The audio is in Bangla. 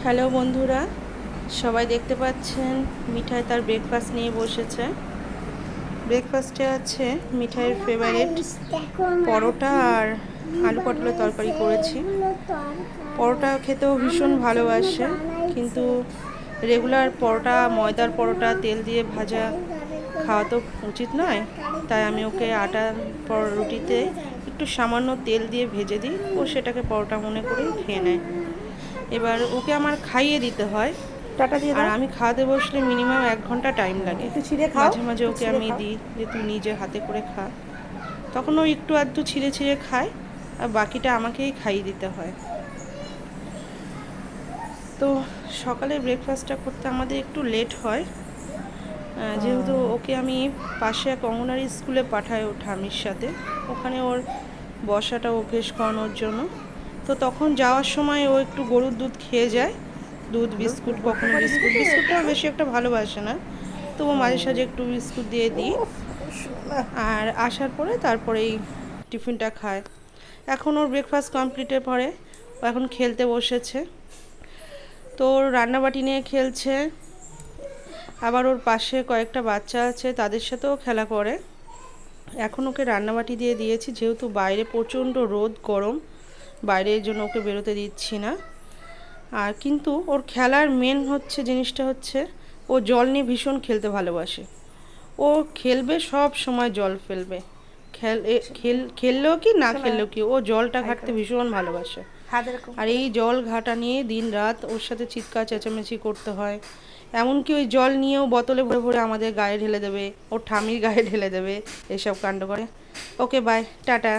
হ্যালো বন্ধুরা, সবাই দেখতে পাচ্ছেন মিঠাই তার ব্রেকফাস্ট নিয়ে বসেছে। ব্রেকফাস্টে আছে মিঠাইয়ের ফেভারিট পরোটা আর আলু পটলের তরকারি করেছি। পরোটা খেতেও ভীষণ ভালোবাসে, কিন্তু রেগুলার পরোটা, ময়দার পরোটা তেল দিয়ে ভাজা খাওয়া তো উচিত নয়। তাই আমি ওকে আটার রুটিতে একটু সামান্য তেল দিয়ে ভেজে দিই, ও সেটাকে পরোটা মনে করেই খেয়ে নেয়। এবার ওকে আমার খাইয়ে দিতে হয়, টাটা দিয়ে আর দাও। আমি খাওয়াতে বসলে মিনিমাম 1 ঘন্টা টাইম লাগে। একটু ছিঁড়ে খাও, মাঝে মাঝে একটু ওকে ছিঁড়ে আমি খাও। দিই যে তুই নিজে হাতে করে খা, তখন ও একটু আধটু ছিঁড়ে ছিঁড়ে খায়, আর বাকিটা আমাকেই খাইয়ে দিতে হয়। তো সকালে ব্রেকফাস্টটা করতে আমাদের একটু লেট হয়, যেহেতু ওকে আমি পাশে এক অঙ্গনারী স্কুলে পাঠাই ওর ঠামির সাথে, ওখানে ওর বসাটা অভ্যেস করানোর জন্য। তো তখন যাওয়ার সময় ও একটু গরুর দুধ খেয়ে যায়, দুধ বিস্কুট, কখনো বিস্কুট, বিস্কুটটাও বেশি একটা ভালোবাসে না, তো ও মাঝে সাঝে একটু বিস্কুট দিয়ে দিই। আর আসার পরে তারপরেই টিফিনটা খায়। এখন ওর ব্রেকফাস্ট কমপ্লিটের পরে ও এখন খেলতে বসেছে। তো ওর রান্নাবাটি নিয়ে খেলছে, আবার ওর পাশে কয়েকটা বাচ্চা আছে, তাদের সাথেও খেলা করে। এখন ওকে রান্নাবাটি দিয়ে দিয়েছি, যেহেতু বাইরে প্রচণ্ড রোদ গরম, বাইরে এই জন্য ওকে বেরোতে দিচ্ছি না। আর কিন্তু ওর খেলার মেন জিনিসটা হচ্ছে ও জল নিয়ে ভীষণ খেলতে ভালোবাসে। ও খেলবে, সব সময় জল ফেলবে, খেললেও কি না খেললেও কি, ও জলটা ঘাঁটতে ভীষণ ভালোবাসে। আর এই জল ঘাটা নিয়ে দিন রাত ওর সাথে চিৎকার চেঁচামেচি করতে হয়। এমনকি ওই জল নিয়েও বোতলে ভরে ভরে আমাদের গায়ে ঢেলে দেবে, ওর ঠামির গায়ে ঢেলে দেবে, এসব কাণ্ড করে। Okay bye, tata.